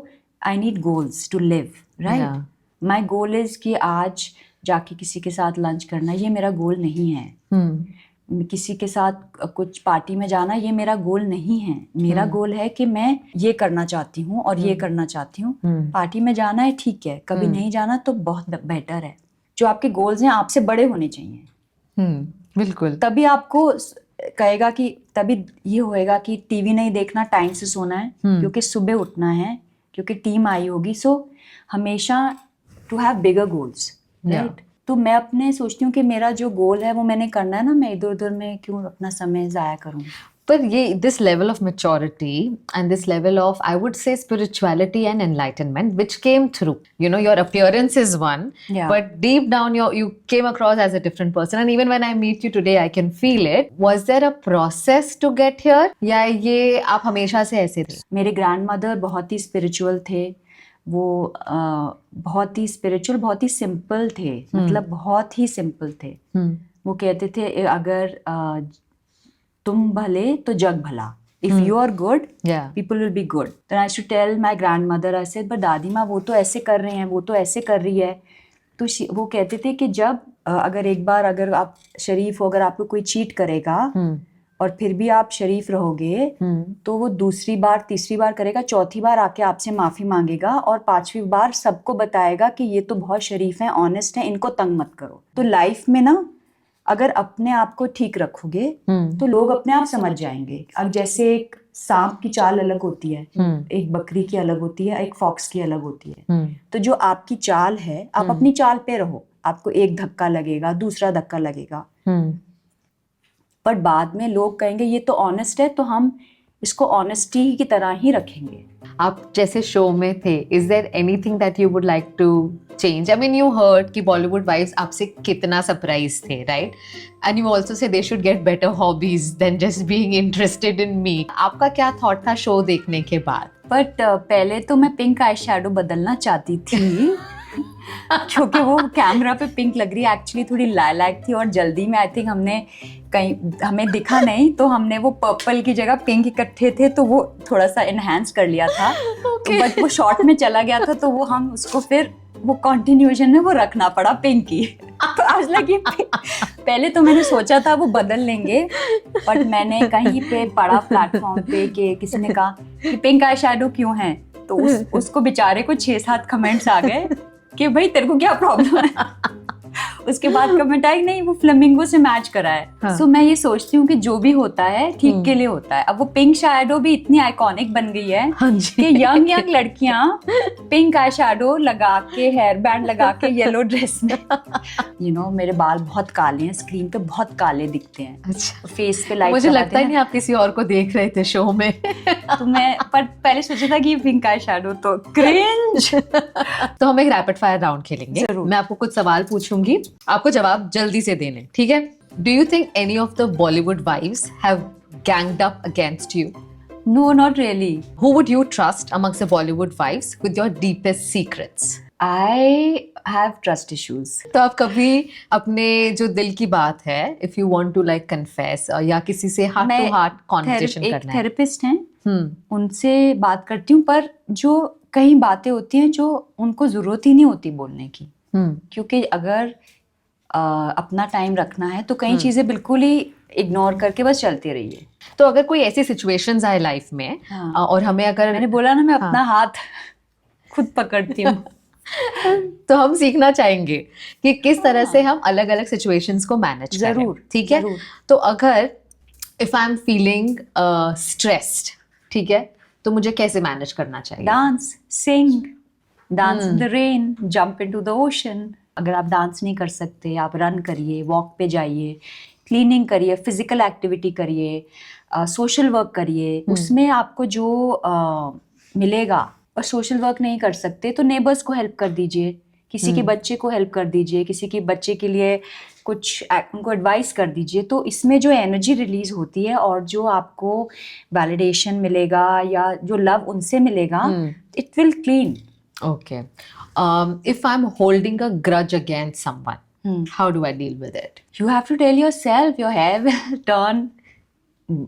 I need goals to live, right? My goal is कि आज जाके किसी के साथ लंच करना, ये मेरा गोल नहीं है। किसी के साथ कुछ पार्टी में जाना, ये मेरा गोल नहीं है। मेरा गोल है कि मैं ये करना चाहती हूँ और ये करना चाहती हूँ। पार्टी में जाना है, ठीक है, कभी नहीं जाना तो बहुत बेटर है। जो आपके गोल्स हैं आपसे बड़े होने चाहिए।
बिल्कुल।
तभी आपको कहेगा कि, तभी ये होएगा कि टीवी नहीं देखना, टाइम से सोना है, क्योंकि सुबह उठना है, क्योंकि टीम आई होगी। सो हमेशा to have bigger goals, right. तो मैं अपने सोचती हूँ कि मेरा जो गोल है वो मैंने करना है ना, मैं इधर उधर में क्यों अपना समय जाया करूँ।
पर ये this level of maturity and this level of, I would say, spirituality and enlightenment which came through, your appearance is one, but deep down you came across as a different person, and even when I meet you today I can feel it. Was there a process to get here, या ये आप हमेशा से ऐसे थे?
मेरे grandmother बहुत ही spiritual थे, वो बहुत ही स्पिरिचुअल, बहुत ही सिंपल थे, मतलब बहुत ही सिंपल थे। वो कहते थे अगर तुम भले तो जग भला, if you are good, people will be good. Then I used to tell my grandmother, I said, but दादी माँ वो तो ऐसे कर रहे हैं, वो तो ऐसे कर रही है। तो वो कहते थे कि जब अगर एक बार अगर आप शरीफ हो, अगर आपको कोई चीट करेगा और फिर भी आप शरीफ रहोगे, तो वो दूसरी बार, तीसरी बार करेगा, चौथी बार आके आपसे माफी मांगेगा और पांचवी बार सबको बताएगा कि ये तो बहुत शरीफ हैं, ऑनेस्ट हैं, इनको तंग मत करो। तो लाइफ में ना, अगर अपने आप को ठीक रखोगे तो लोग अपने आप समझ जाएंगे। अब जैसे एक सांप की चाल अलग होती है, एक बकरी की अलग होती है, एक फॉक्स की अलग होती है। तो जो आपकी चाल है, आप अपनी चाल पे रहो, आपको एक धक्का लगेगा, दूसरा धक्का लगेगा, पर बाद में लोग कहेंगे ये तो ऑनेस्ट है, तो हम इसको ऑनेस्टी की तरह ही रखेंगे।
आप जैसे शो में थे, is there anything that you would like to change? I mean, you heard कि बॉलीवुड वाइफ्स आपसे कितना सरप्राइज थे, right? And you also say they should get better hobbies than just being interested in me. आपका क्या thought था show देखने के बाद?
बट पहले तो मैं पिंक आई शैडो बदलना चाहती थी क्योंकि वो कैमरा पे पिंक लग रही है, एक्चुअली थोड़ी लाइलैक थी और जल्दी में आई थिंक हमें दिखा नहीं, तो हमने वो पर्पल की जगह पिंक इकट्ठे थे तो वो थोड़ा सा एनहांस कर लिया था। तो बट वो शॉर्ट में चला गया था, तो वो हम उसको फिर वो कंटिन्यूएशन में वो रखना पड़ा पिंक ही। तो आज लगी, पहले तो मैंने सोचा था वो बदल लेंगे, बट मैंने कहीं पे पढ़ा प्लेटफॉर्म पे कि किसी ने कहा कि पिंक आई शैडो क्यों है, तो उसको बेचारे को 6-7 कमेंट्स आ गए कि भाई तेरे को क्या प्रॉब्लम है। उसके बाद कमेंट आई नहीं वो फ्लेमिंगो से मैच करा है।
हाँ।
सो मैं ये सोचती हूँ कि जो भी होता है ठीक के लिए होता है। अब वो पिंक शैडो भी इतनी आइकॉनिक बन गई है
हाँ जी।
कि यंग लड़कियां पिंक आई शैडो लगा के, हेयर बैंड लगा के, येलो ड्रेस में मेरे बाल बहुत काले हैं, स्क्रीन पे बहुत काले दिखते हैं।
अच्छा,
फेस पे लाइट
मुझे लगता ही नहीं आप किसी और को देख रहे थे शो में।
तो मैं पर पहले सोचा था कि पिंक आई शैडो तो क्रिंज।
तो हम एक रैपिड फायर राउंड खेलेंगे।
जरूर।
मैं आपको कुछ सवाल पूछूंगी, आपको जवाब जल्दी से देने, ठीक है? Do you think any of the Bollywood wives have ganged up against you?
No, not really.
Who would you trust amongst the Bollywood wives with your deepest secrets?
I have trust issues.
तो आप कभी अपने जो दिल की बात है, if you want to like confess या किसी से heart to heart conversation
एक
करना है,
थेरेपिस्ट हैं, उनसे बात करती हूँ, पर जो कई बातें होती हैं जो उनको जरूरत ही नहीं होती बोलने की, क्योंकि अगर अपना टाइम रखना है तो कई चीजें बिल्कुल ही इग्नोर करके बस चलती रहिए।
तो अगर कोई ऐसी सिचुएशंस आए लाइफ में
हाँ।
और हमें अगर
मैंने बोला ना मैं अपना हाथ खुद पकड़ती हूँ।
तो हम सीखना चाहेंगे कि किस तरह से हम अलग अलग सिचुएशंस को मैनेज करें।
जरूर,
ठीक है?
जरूर।
तो अगर if I am feeling stressed, ठीक है, तो मुझे कैसे मैनेज करना चाहिए?
Dance, sing, dance in the rain, jump into the ocean. अगर आप डांस नहीं कर सकते, आप रन करिए, वॉक पे जाइए, क्लीनिंग करिए, फिजिकल एक्टिविटी करिए, सोशल वर्क करिए। उसमें आपको जो मिलेगा। और सोशल वर्क नहीं कर सकते तो नेबर्स को हेल्प कर दीजिए, किसी के बच्चे को हेल्प कर दीजिए, किसी के बच्चे के लिए कुछ उनको एडवाइस कर दीजिए। तो इसमें जो एनर्जी रिलीज होती है और जो आपको वैलिडेशन मिलेगा या जो लव उनसे मिलेगा, it will clean.
Okay. If I'm holding a grudge against someone, how do I deal with it?
You have to tell yourself your hair will turn,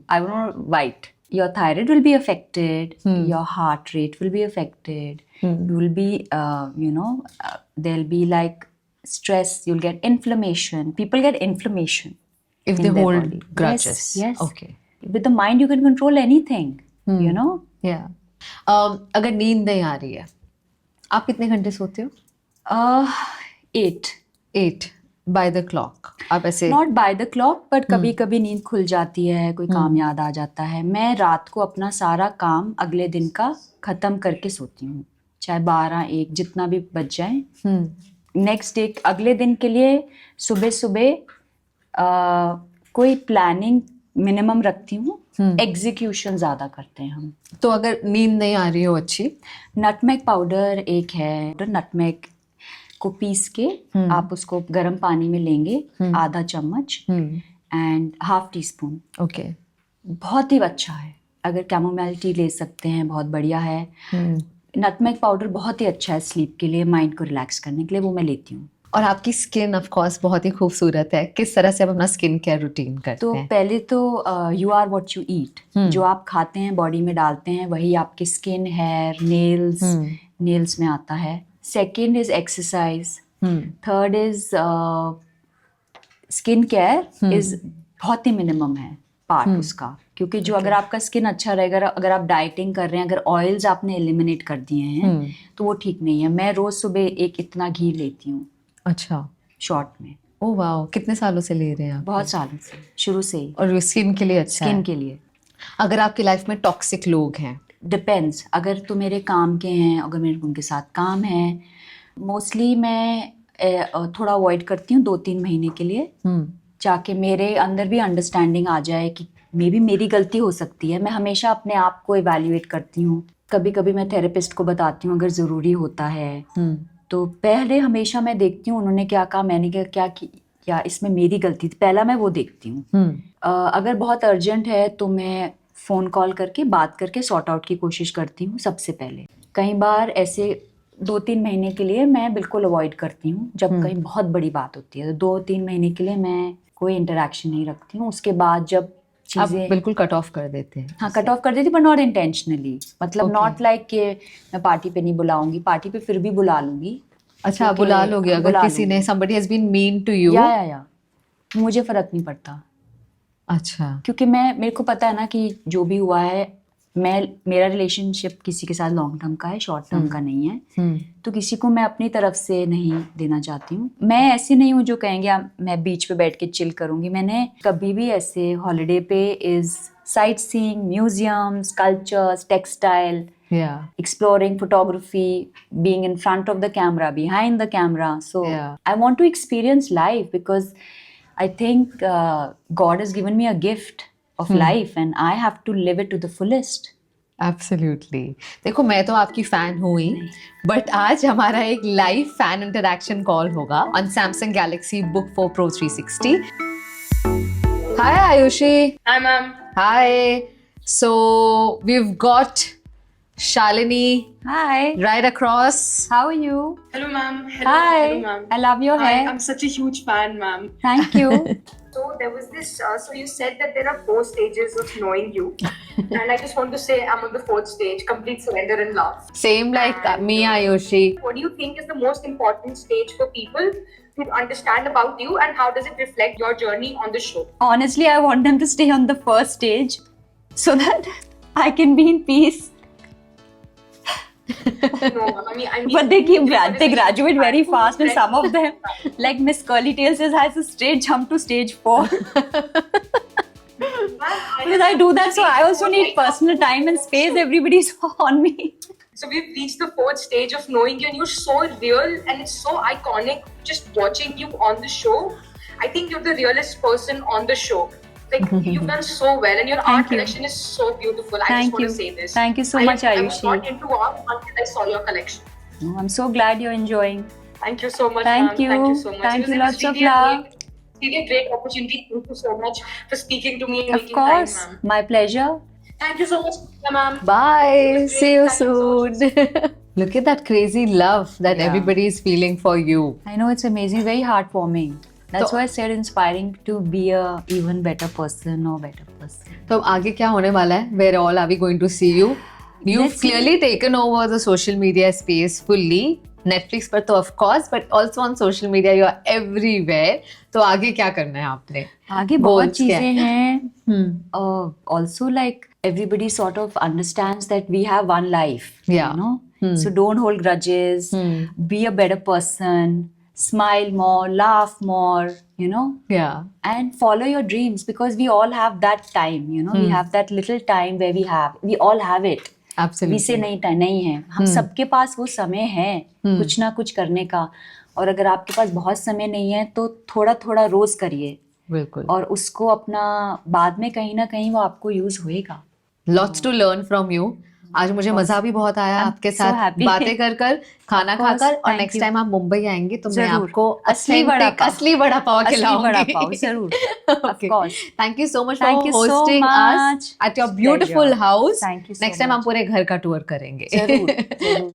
I don't know, white. Your thyroid will be affected. Your heart rate will be affected. You will be, there'll be like stress. You'll get inflammation. People get inflammation
If
in
they
their
hold
body.
grudges.
Yes.
Okay.
With the mind, you can control anything. You know.
Yeah. अगर नींद नहीं आ रही है, आप कितने घंटे सोते हो? 8 by the clock. आप ऐसे?
Not by the clock, but कभी कभी नींद खुल जाती है, कोई काम याद आ जाता है। मैं रात को अपना सारा काम अगले दिन का खत्म करके सोती हूँ, चाहे 12-1 जितना भी बज जाए। नेक्स्ट डे अगले दिन के लिए सुबह सुबह कोई प्लानिंग मिनिमम रखती हूँ, एग्जीक्यूशन ज्यादा करते हैं हम।
तो अगर नींद नहीं आ रही हो अच्छी,
नटमेग पाउडर एक है, तो नटमेग को पीस के आप उसको गर्म पानी में लेंगे, आधा चम्मच एंड ½ टीस्पून।
ओके,
बहुत ही अच्छा है। अगर कैमोमाइल टी ले सकते हैं, बहुत बढ़िया है। नटमेग पाउडर बहुत ही अच्छा है स्लीप के लिए, माइंड को रिलैक्स करने के लिए, वो मैं लेती हूँ।
और आपकी स्किन ऑफ कोर्स बहुत ही खूबसूरत है। किस तरह से आप अपना स्किन केयर रूटीन करते हैं?
तो पहले तो you are what you eat. जो आप खाते हैं बॉडी में डालते हैं वही आपकी स्किन, हेयर, नेल्स में आता है। Second is exercise. Third is skin care is बहुत ही मिनिमम है पार्ट उसका, क्योंकि जो अगर आपका स्किन अच्छा रहेगा, अगर आप डाइटिंग कर रहे हैं, अगर ऑयल्स आपने एलिमिनेट कर दिए हैं तो वो ठीक नहीं है। मैं रोज सुबह एक इतना घी लेती हूँ।
अच्छा,
शॉर्ट में।
ओह वाओ, कितने सालों से ले रहे हैं आप?
बहुत सालों से, शुरू से ही।
और स्किन के लिए अच्छा है?
स्किन के लिए।
अगर आपकी लाइफ में टॉक्सिक लोग हैं?
डिपेंड्स, अगर तो मेरे काम के हैं, अगर मेरे उनके साथ काम है, मोस्टली मैं थोड़ा अवॉइड करती हूँ 2-3 महीने के लिए, जाके मेरे अंदर भी अंडरस्टैंडिंग आ जाए कि मे बी मेरी गलती हो सकती है। मैं हमेशा अपने आप को इवैल्यूएट करती हूँ। कभी कभी मैं थेरेपिस्ट को बताती हूँ अगर ज़रूरी होता है। तो पहले हमेशा मैं देखती हूँ उन्होंने क्या कहा, मैंने क्या किया, इसमें मेरी गलती थी, पहला मैं वो देखती हूँ। अगर बहुत अर्जेंट है तो मैं फ़ोन कॉल करके बात करके सॉर्ट आउट की कोशिश करती हूँ सबसे पहले। कई बार ऐसे 2-3 महीने के लिए मैं बिल्कुल अवॉइड करती हूँ। जब कहीं बहुत बड़ी बात होती है तो 2-3 महीने के लिए मैं कोई इंटरेक्शन नहीं रखती हूँ। उसके बाद जब
आप बिल्कुल कट ऑफ कर देते हैं?
हाँ, कट ऑफ कर देती, बट नॉट इंटेंशनली। मतलब नॉट लाइक कि मैं पार्टी पे नहीं बुलाऊंगी, पार्टी पे फिर भी बुला लूंगी।
अच्छा, आप बुला लोगे अगर किसी ने somebody has been mean to you?
या मुझे फर्क नहीं पड़ता।
अच्छा,
क्योंकि मेरे को पता है ना कि जो भी हुआ है मेरा रिलेशनशिप किसी के साथ लॉन्ग टर्म का है, शॉर्ट टर्म का नहीं है, तो किसी को मैं अपनी तरफ से नहीं देना चाहती हूँ। मैं ऐसी नहीं हूँ जो कहेंगे मैं बीच पे बैठ के चिल करूंगी। मैंने कभी भी ऐसे हॉलिडे पे is sight seeing, museums, cultures, textile, exploring photography, being in front of the camera, behind the camera. So I want to experience life because I think God has given me a gift of life and I have to live it to the fullest.
Absolutely. देखो मैं तो आपकी fan हूँ ही, but आज हमारा एक live fan interaction call होगा on Samsung Galaxy book 4 Pro 360। Hi Ayushi.
Hi, ma'am.
Hi. So we've got Shalini
Hi.
right across.
How are you?
Hello, ma'am. Hello,
Hi.
hello, ma'am.
I love your hair.
I'm such a huge fan, ma'am.
Thank you.
So there was this. So you said that there are 4 stages of knowing you, and I just want to say I'm on the 4th stage, complete surrender and love.
Same like me, Ayushi.
What do you think is the most important stage for people to understand about you, and how does it reflect your journey on the show?
Honestly, I want them to stay on the first stage so that I can be in peace.
No, ma'am. I mean,
But they
everybody is
graduate very
fan.
fast, and some of them, like Miss Curly Tail says, has a straight jump to stage 4. Because I do that, so I also need personal time and space. Everybody's on me.
So we've reached the 4th stage of knowing you, and you're so real, and it's so iconic. Just watching you on the show, I think you're the realest person on the show. Like you've done so well, and your art
Thank you.
collection is so beautiful. I
Thank
just want
you.
to say this.
Thank you so much,
I was
Ayushi.
not into art until I saw your collection.
Oh, I'm so glad you're enjoying.
Thank you so much,
Thank
ma'am.
you.
Thank you so much.
Thank
It was-
you.
it was
Lots of
really a
love.
really a great opportunity. Thank you so much for speaking to me and
Of
making
course,
time, ma'am.
my pleasure.
Thank you so much, ma'am.
Bye.
great.
See you
Thank you so
soon. Look at that crazy love that
Yeah.
everybody is feeling for you.
I know it's amazing, very heartwarming. That's
So-
why I said inspiring to be a even better person or better person.
तो अब आगे क्या होने वाला है? Where all are we going to see you? You've
Let's see.
clearly taken over the social media space fully. Netflix पर तो of course, but also on social media you are everywhere. तो आगे क्या करना है आपने?
आगे बहुत
Goals क्या
चीजें हैं.
Hmm.
Also, like everybody sort of understands that we have one life.
Yeah.
You know. So don't hold grudges. Be a better person. Smile more. Laugh more. You know.
Yeah.
And follow your dreams because we all have that time. You know. We have that little time where we all have it.
Absolutely.
से नहीं है. हम सबके पास वो समय है कुछ ना कुछ करने का. और अगर आपके पास बहुत समय नहीं है तो थोड़ा थोड़ा रोज करिए
बिल्कुल.
और उसको अपना बाद में कहीं ना कहीं वो आपको यूज होएगा.
Lots to learn from you. आज मुझे मजा भी बहुत आया
I'm
आपके
so
साथ
happy.
बातें कर खाना
Of course,
खाकर और
thank
नेक्स्ट
you.
टाइम आप मुंबई आएंगे तो मैं
जरूर.
आपको
असली वड़ा पाव.
असली वड़ा पाव
असली
खिलाऊंगी.
वड़ा पाव, जरूर. Of course.
Thank you so much
Thank
for
you so
hosting us
much.
at your
It's
beautiful
pleasure.
house.
Thank you so
Next time हम
much.
पूरे घर का टूर करेंगे.
जरूर.